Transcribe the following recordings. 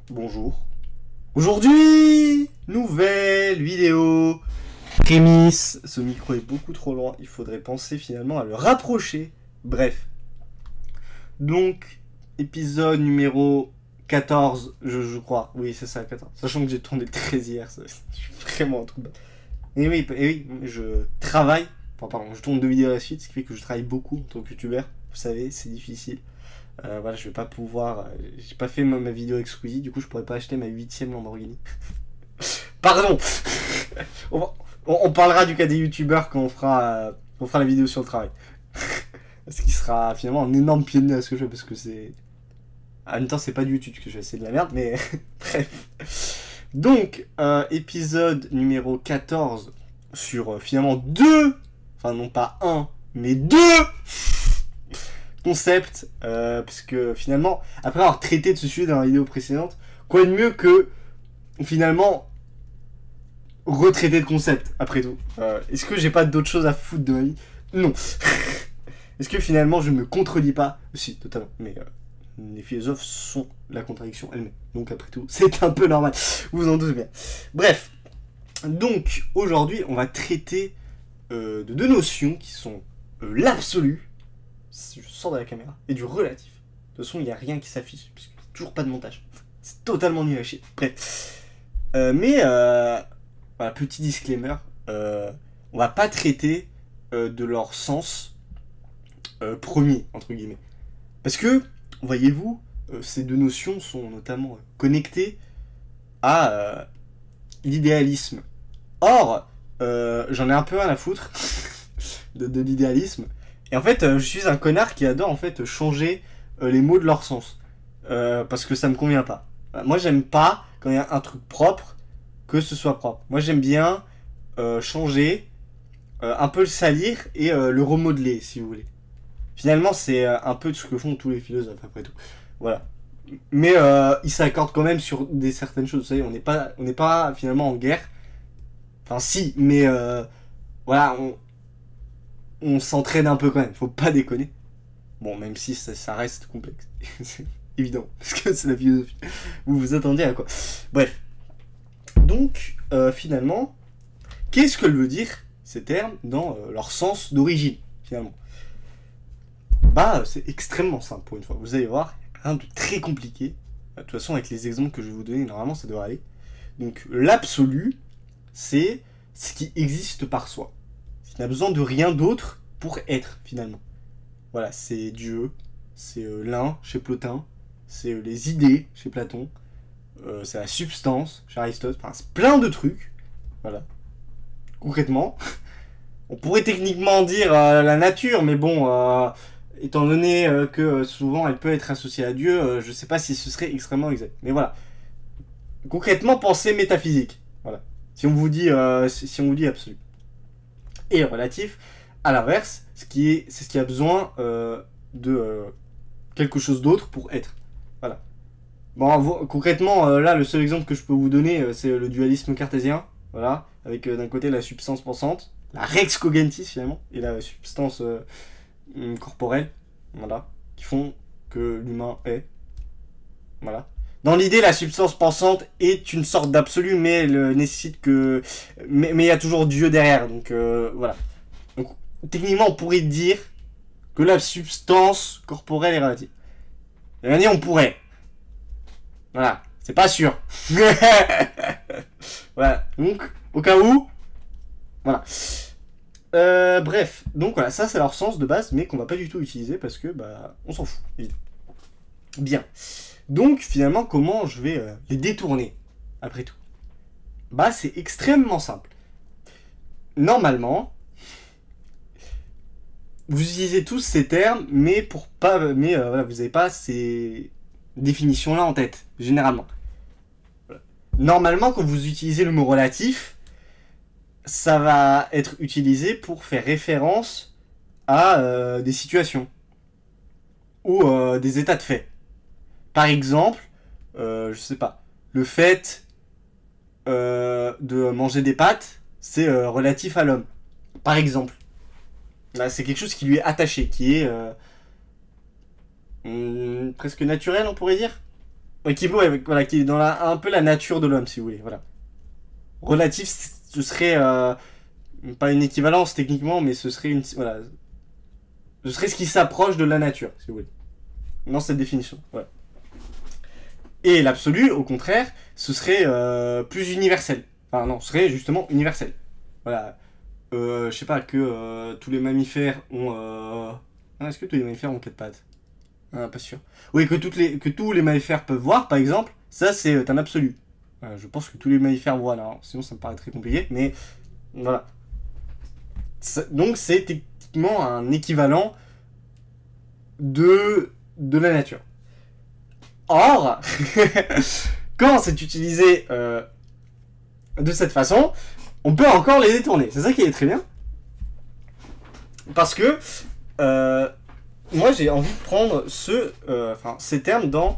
bonjour. Aujourd'hui, nouvelle vidéo. Prémisse, ce micro est beaucoup trop loin, il faudrait penser finalement à le rapprocher. Bref. Donc, épisode numéro 14, je crois. Oui, c'est ça, 14. Sachant que j'ai tourné 13 hier, je suis vraiment en trou de balle. Et oui, je travaille. Enfin, pardon, je tourne 2 vidéos à la suite, ce qui fait que je travaille beaucoup en tant que youtubeur. Vous savez, c'est difficile. Voilà, je vais pas pouvoir. J'ai pas fait ma vidéo avec Squeezie, du coup, je pourrais pas acheter ma 8ème Lamborghini. Pardon. on parlera du cas des youtubeurs quand on fera la vidéo sur le travail. Ce qui sera finalement un énorme pied de nez à ce que je fais, parce que c'est. En même temps, c'est pas du YouTube que je vais essayer de la merde, mais bref. Donc, épisode numéro 14 sur finalement 2, enfin non pas 1, mais 2 concepts, parce que finalement, après avoir traité de ce sujet dans la vidéo précédente, quoi de mieux que finalement retraiter de concept, après tout. Est-ce que j'ai pas d'autres choses à foutre de ma vie? Non. Est-ce que finalement je ne me contredis pas? Si, totalement, mais les philosophes sont la contradiction elle-même. Donc après tout, c'est un peu normal. Vous en doutez bien. Bref. Donc, aujourd'hui, on va traiter de deux notions qui sont l'absolu, si je sors de la caméra, et du relatif. De toute façon, il n'y a rien qui s'affiche, puisqu'il n'y a toujours pas de montage. C'est totalement nul à chier. Bref. Voilà, petit disclaimer. On va pas traiter de leur sens premier, entre guillemets. Parce que, voyez-vous, ces deux notions sont notamment connectées à l'idéalisme. Or, j'en ai un peu rien à foutre de l'idéalisme. Et en fait, je suis un connard qui adore en fait changer les mots de leur sens. Parce que ça me convient pas. Moi, j'aime pas quand il y a un truc propre, que ce soit propre. Moi, j'aime bien changer, un peu le salir et le remodeler, si vous voulez. Finalement, c'est un peu ce que font tous les philosophes, après tout. Voilà. Mais ils s'accordent quand même sur certaines choses. Vous savez, on n'est pas finalement en guerre. Enfin, si, mais voilà, on s'entraîne un peu quand même. Faut pas déconner. Bon, même si ça reste complexe. C'est évident, parce que c'est la philosophie. Vous vous attendiez à quoi? Bref. Donc, finalement, qu'est-ce que veut dire ces termes dans leur sens d'origine, finalement? Bah, c'est extrêmement simple pour une fois. Vous allez voir, rien de très compliqué. De toute façon, avec les exemples que je vais vous donner, normalement, ça devrait aller. Donc, l'absolu, c'est ce qui existe par soi. Ce qui n'a besoin de rien d'autre pour être, finalement. Voilà, c'est Dieu, c'est l'un chez Plotin, c'est les idées chez Platon, c'est la substance chez Aristote, enfin, c'est plein de trucs. Voilà. Concrètement, on pourrait techniquement dire la nature, mais bon, étant donné que souvent elle peut être associée à Dieu, je sais pas si ce serait extrêmement exact. Mais voilà. Concrètement, pensée métaphysique. Voilà. Si on vous dit absolu. Et relatif, à l'inverse, c'est ce qui a besoin de quelque chose d'autre pour être. Voilà. Bon, concrètement, là, le seul exemple que je peux vous donner, c'est le dualisme cartésien. Voilà. Avec d'un côté la substance pensante, la rex cogentis finalement, et la substance corporelle. Voilà. Qui font que l'humain est. Voilà. Dans l'idée, la substance pensante est une sorte d'absolu, mais elle nécessite que... Mais il y a toujours Dieu derrière, donc voilà. Donc, techniquement, on pourrait dire que la substance corporelle est relative. Et on pourrait. Voilà. C'est pas sûr. Voilà. Donc, au cas où... Voilà. Bref. Donc voilà, ça c'est leur sens de base, mais qu'on va pas du tout utiliser parce que, bah, on s'en fout, évidemment. Bien. Donc finalement, comment je vais les détourner, après tout? Bah c'est extrêmement simple. Normalement, vous utilisez tous ces termes, mais voilà, vous n'avez pas ces définitions-là en tête, généralement. Voilà. Normalement, quand vous utilisez le mot relatif, ça va être utilisé pour faire référence à des situations ou des états de fait. Par exemple, je sais pas, le fait de manger des pâtes, c'est relatif à l'homme. Par exemple. Là, c'est quelque chose qui lui est attaché, qui est presque naturel, on pourrait dire. ouais, voilà, qui est dans un peu la nature de l'homme, si vous voulez. Voilà. Relatif, ce serait pas une équivalence techniquement, mais ce serait voilà, ce serait ce qui s'approche de la nature, si vous voulez. Dans cette définition. Voilà. Et l'absolu, au contraire, ce serait plus universel. Enfin non, ce serait justement universel. Voilà. Je sais pas, que tous les mammifères ont... est-ce que tous les mammifères ont 4 pattes? Pas sûr. Oui, que tous les mammifères peuvent voir, par exemple, ça c'est un absolu. Je pense que tous les mammifères voient là, hein. Sinon ça me paraît très compliqué, mais voilà. Donc c'est techniquement un équivalent de la nature. Or, quand c'est utilisé de cette façon, on peut encore les détourner. C'est ça qui est très bien. Parce que moi j'ai envie de prendre ces termes dans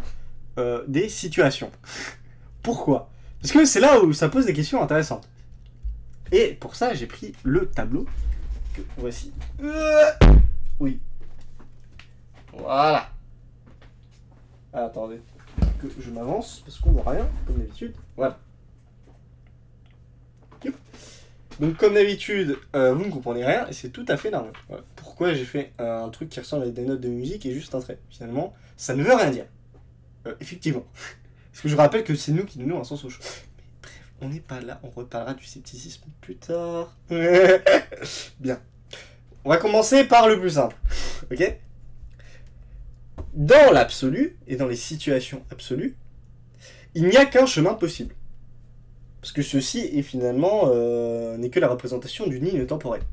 des situations. Pourquoi? Parce que c'est là où ça pose des questions intéressantes. Et pour ça, j'ai pris le tableau que voici. Oui. Voilà. Ah, attendez. Que je m'avance parce qu'on voit rien, comme d'habitude. Voilà. Donc, comme d'habitude, vous ne comprenez rien et c'est tout à fait normal. Voilà. Pourquoi j'ai fait un truc qui ressemble à des notes de musique et juste un trait? Finalement, ça ne veut rien dire. Effectivement. Parce que je rappelle que c'est nous qui donnons un sens aux choses. Mais bref, on n'est pas là, on reparlera du scepticisme plus tard. Bien. On va commencer par le plus simple. Ok? Dans l'absolu, et dans les situations absolues, il n'y a qu'un chemin possible. Parce que ceci est finalement n'est que la représentation d'une ligne temporelle.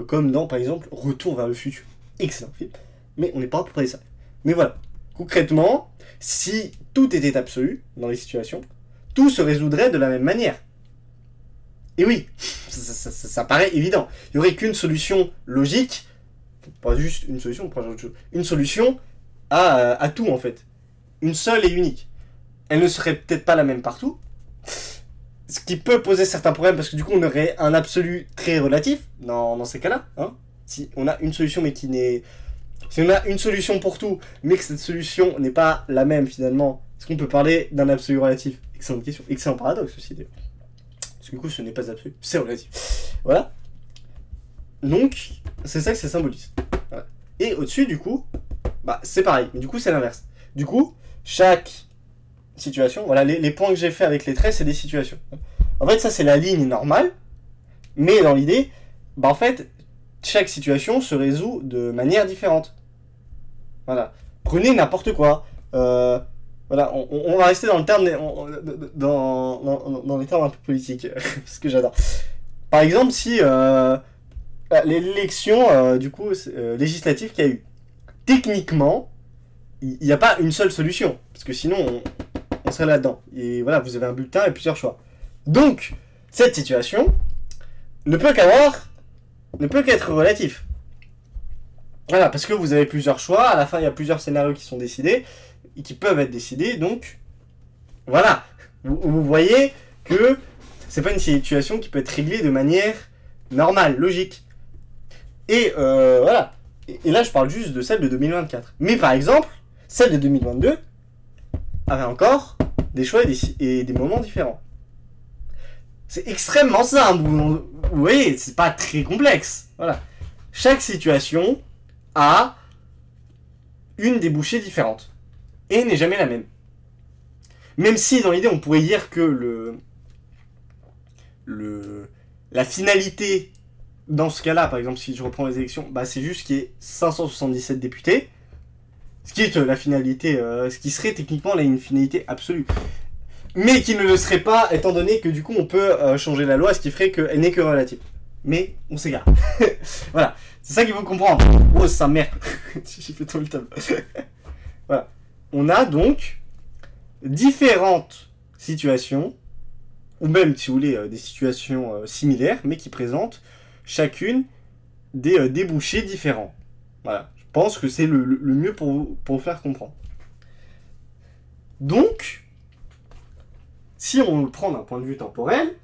Comme dans, par exemple, Retour vers le futur. Excellent film. Mais on n'est pas à peu près ça. Mais voilà. Concrètement, si tout était absolu dans les situations, tout se résoudrait de la même manière. Et oui, ça paraît évident. Il n'y aurait qu'une solution logique, pas juste une solution, une solution à tout en fait. Une seule et unique. Elle ne serait peut-être pas la même partout, ce qui peut poser certains problèmes parce que du coup on aurait un absolu très relatif dans ces cas-là. Hein, si on a une solution mais qui n'est... Si on a une solution pour tout, mais que cette solution n'est pas la même finalement, est-ce qu'on peut parler d'un absolu relatif? Excellente question. Excellent paradoxe aussi d'ailleurs. Parce que du coup ce n'est pas absolu, c'est relatif. Voilà. Donc, c'est ça que ça symbolise. Voilà. Et au-dessus du coup, bah c'est pareil, mais du coup c'est l'inverse. Du coup, chaque situation, voilà, les points que j'ai fait avec les traits, c'est des situations. En fait, ça c'est la ligne normale, mais dans l'idée, bah en fait, chaque situation se résout de manière différente. Voilà. Prenez n'importe quoi. Voilà, on va rester dans le terme dans les termes un peu politiques, ce que j'adore. Par exemple, si l'élection du coup législative qu'il y a eu, techniquement, il n'y a pas une seule solution, parce que sinon on serait là-dedans. Et voilà, vous avez un bulletin et plusieurs choix. Donc, cette situation ne peut qu'être relatif. Voilà, parce que vous avez plusieurs choix, à la fin il y a plusieurs scénarios qui sont décidés, et qui peuvent être décidés, donc voilà. Vous voyez que c'est pas une situation qui peut être réglée de manière normale, logique. Et voilà. Et là je parle juste de celle de 2024. Mais par exemple, celle de 2022 avait encore des choix et des moments différents. C'est extrêmement simple, vous voyez, c'est pas très complexe. Voilà. Chaque situation a une débouchée différente et n'est jamais la même. Même si dans l'idée on pourrait dire que la finalité dans ce cas-là, par exemple si je reprends les élections, bah c'est juste qu'il y ait 577 députés, ce qui est la finalité, ce qui serait techniquement là une finalité absolue. Mais qui ne le serait pas, étant donné que du coup on peut changer la loi, ce qui ferait qu'elle n'est que relative. Mais on s'égare. Voilà, c'est ça qu'il faut comprendre. Oh sa mère. J'ai fait tout le tableau. Voilà. On a donc différentes situations, ou même si vous voulez des situations similaires, mais qui présentent chacune des débouchés différents. Voilà, je pense que c'est le mieux pour vous faire comprendre. Donc, si on le prend d'un point de vue temporel,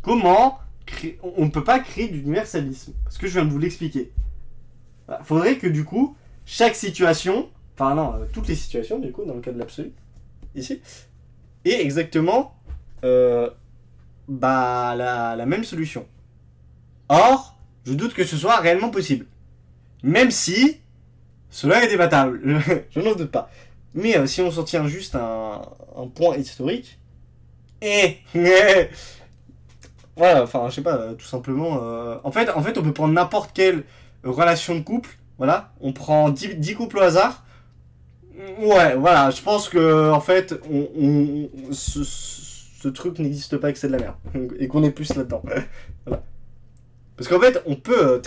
comment on ne peut pas créer d'universalisme? Parce que je viens de vous l'expliquer. Il faudrait que du coup, chaque situation enfin non, toutes les situations du coup dans le cas de l'absolu, ici, et exactement la même solution. Or, je doute que ce soit réellement possible. Même si cela est débattable, je n'en doute pas. Mais si on s'en tient juste à un point historique, et voilà, enfin, je sais pas, tout simplement. En fait, on peut prendre n'importe quelle relation de couple. Voilà, on prend 10 couples au hasard. Ouais, voilà, je pense que en fait, ce truc n'existe pas et que c'est de la merde. Et qu'on est plus là-dedans. Voilà. Parce qu'en fait, on peut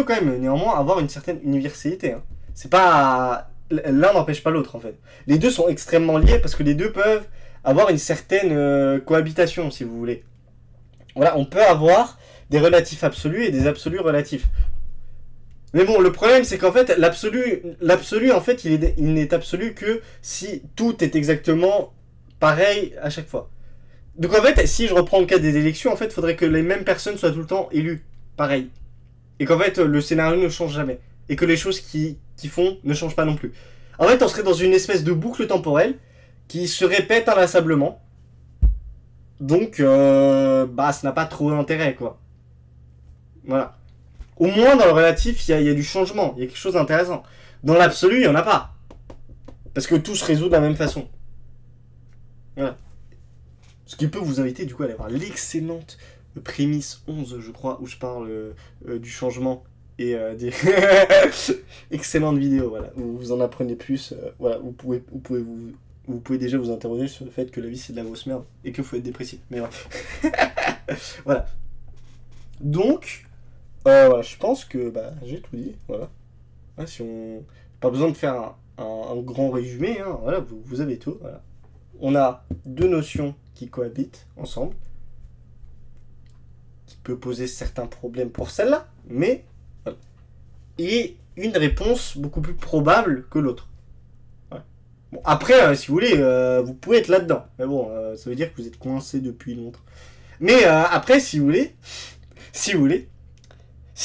quand même néanmoins avoir une certaine universalité. Hein. C'est pas. L'un n'empêche pas l'autre en fait. Les deux sont extrêmement liés parce que les deux peuvent avoir une certaine cohabitation, si vous voulez. Voilà, on peut avoir des relatifs absolus et des absolus relatifs. Mais bon, le problème, c'est qu'en fait, l'absolu, en fait, il n'est absolu que si tout est exactement pareil à chaque fois. Donc en fait, si je reprends le cas des élections, en fait, il faudrait que les mêmes personnes soient tout le temps élues, pareil. Et qu'en fait, le scénario ne change jamais. Et que les choses qui font ne changent pas non plus. En fait, on serait dans une espèce de boucle temporelle qui se répète inlassablement. Donc, ça n'a pas trop d'intérêt, quoi. Voilà. Au moins, dans le relatif, il y a du changement. Il y a quelque chose d'intéressant. Dans l'absolu, il n'y en a pas. Parce que tout se résout de la même façon. Voilà. Ce qui peut vous inviter, du coup, à aller voir l'excellente prémisse 11, je crois, où je parle du changement et des... excellente vidéo, voilà. Où vous en apprenez plus. Voilà, vous pouvez déjà vous interroger sur le fait que la vie c'est de la grosse merde et qu'il faut être dépressif. Mais voilà. Voilà. Donc, voilà, je pense que j'ai tout dit. Voilà. Hein, si on... Pas besoin de faire un grand résumé. Hein, voilà, vous avez tout. Voilà. On a deux notions qui cohabitent ensemble. Qui peut poser certains problèmes pour celle-là. Mais, voilà. Et une réponse beaucoup plus probable que l'autre. Bon, après, si vous voulez, vous pouvez être là-dedans. Mais bon, ça veut dire que vous êtes coincé depuis longtemps. Mais après, si vous voulez, si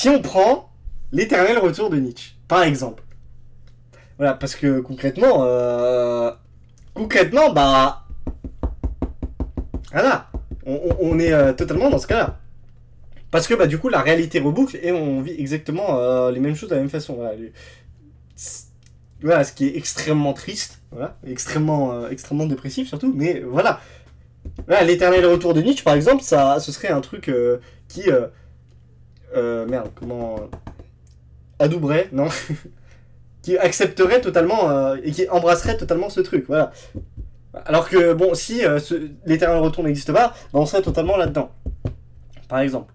on prend l'éternel retour de Nietzsche, par exemple. Voilà, parce que concrètement, voilà, on est totalement dans ce cas-là. Parce que du coup, la réalité reboucle et on vit exactement les mêmes choses de la même façon. Voilà, ce qui est extrêmement triste, voilà, extrêmement dépressif surtout, mais voilà. Là, l'éternel retour de Nietzsche, par exemple, ce serait un truc qui... merde, comment... adouberait, non qui accepterait totalement et qui embrasserait totalement ce truc, voilà. Alors que, bon, si l'éternel retour n'existe pas, on serait totalement là-dedans. Par exemple.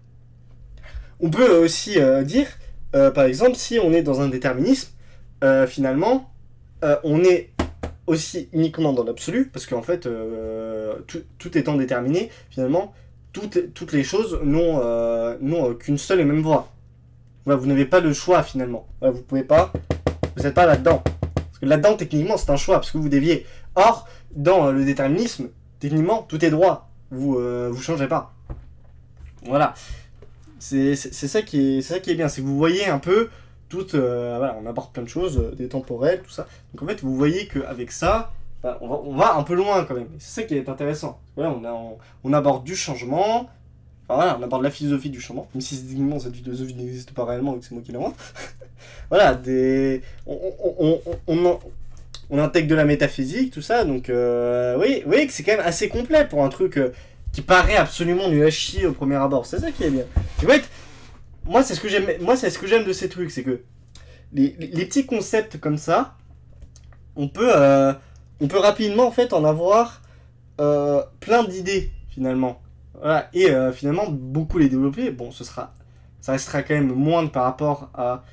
On peut aussi dire, par exemple, si on est dans un déterminisme, finalement, on est aussi uniquement dans l'absolu, parce qu'en fait, tout étant déterminé, finalement, toutes les choses n'ont qu'une seule et même voie. Voilà, vous n'avez pas le choix, finalement. Voilà, vous pouvez pas... Vous n'êtes pas là-dedans. Parce que là-dedans, techniquement, c'est un choix, parce que vous déviez. Or, dans le déterminisme, techniquement, tout est droit. Vous changez pas. Voilà. C'est ça qui est bien. C'est que vous voyez un peu... voilà, on aborde plein de choses, des temporels, tout ça. Donc en fait, vous voyez qu'avec ça, on va un peu loin quand même. C'est ça qui est intéressant. Voilà, on aborde du changement, enfin, voilà, on aborde la philosophie du changement, même si techniquement cette philosophie n'existe pas réellement et que c'est moi qui l'invente. Voilà, on intègre de la métaphysique, tout ça. Donc oui, vous voyez que c'est quand même assez complet pour un truc qui paraît absolument nul à chier au premier abord. C'est ça qui est bien. En fait, moi, c'est ce que j'aime de ces trucs, c'est que les petits concepts comme ça, on peut rapidement en fait en avoir plein d'idées finalement. Voilà, et finalement beaucoup les développer. Bon, ça restera quand même moindre par rapport à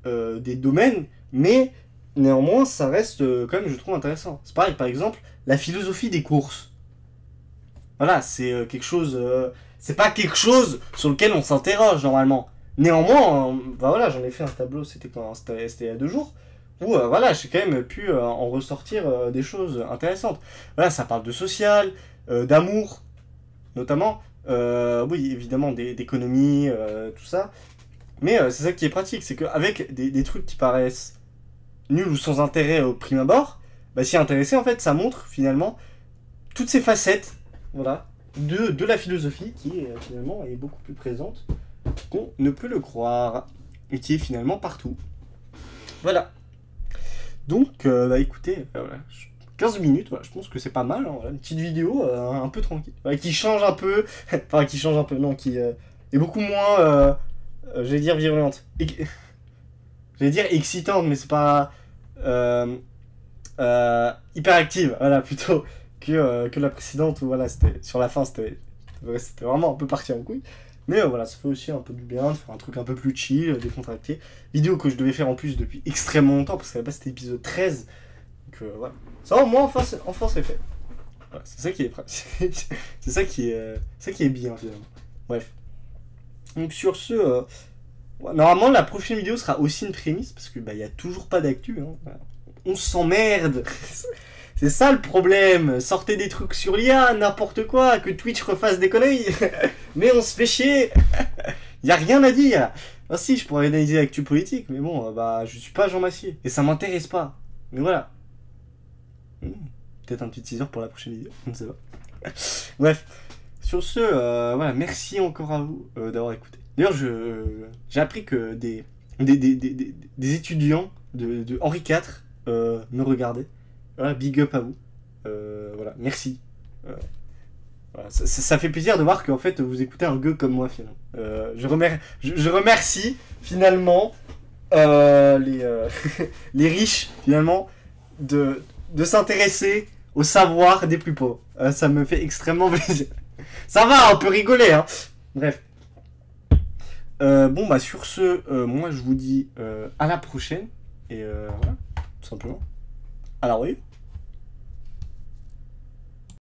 des domaines, mais néanmoins ça reste quand même, je trouve, intéressant. C'est pareil, par exemple, la philosophie des courses. Voilà, c'est quelque chose. C'est pas quelque chose sur lequel on s'interroge normalement. Néanmoins, voilà, j'en ai fait un tableau, c'était il y a 2 jours, où voilà, j'ai quand même pu en ressortir des choses intéressantes. Voilà, ça parle de social, d'amour, notamment, oui, évidemment, d'économie, tout ça. Mais c'est ça qui est pratique, c'est qu'avec des trucs qui paraissent nul ou sans intérêt au prime abord, bah, s'y intéresser, en fait, ça montre finalement toutes ces facettes, voilà, de la philosophie qui finalement est beaucoup plus présente qu'on ne peut le croire et qui est finalement partout. Voilà. Donc, bah écoutez, voilà, 15 minutes, voilà, je pense que c'est pas mal, hein, voilà, une petite vidéo un peu tranquille, voilà, qui change un peu, enfin qui change un peu, non, qui est beaucoup moins, j'allais dire virulente, j'allais dire excitante, mais c'est pas hyper active, voilà, plutôt que la précédente où voilà, c'était sur la fin, c'était vraiment un peu parti en couille. Mais voilà, ça fait aussi un peu du bien de faire un truc un peu plus chill, décontracté. Vidéo que je devais faire en plus depuis extrêmement longtemps, parce qu'à la base c'était épisode 13. Donc voilà. Ça au moins, enfin c'est fait. Voilà, c'est ça qui est c'est ça qui est bien finalement. Bref. Donc sur ce, normalement la prochaine vidéo sera aussi une prémisse, parce que bah y a toujours pas d'actu. Hein. Voilà. On s'emmerde. C'est ça le problème. Sortez des trucs sur l'IA, n'importe quoi, que Twitch refasse des conneries. Mais on se fait chier. Y a rien à dire. Ah si, je pourrais analyser l'actu politique, mais bon, bah je suis pas Jean Massier. Et ça m'intéresse pas. Mais voilà. Peut-être un petit teaser pour la prochaine vidéo, on ne sait pas. Bref. Sur ce, voilà, merci encore à vous d'avoir écouté. D'ailleurs, j'ai appris que des étudiants de Henri IV me regardaient. Voilà, big up à vous. Voilà, merci. Voilà, ça fait plaisir de voir qu'en fait vous écoutez un gueux comme moi finalement. Je remercie finalement les riches finalement de s'intéresser au savoir des plus pauvres. Ça me fait extrêmement plaisir. Ça va, on peut rigoler, hein. Bref. Bon bah sur ce, moi je vous dis à la prochaine et voilà, tout simplement. Alors oui.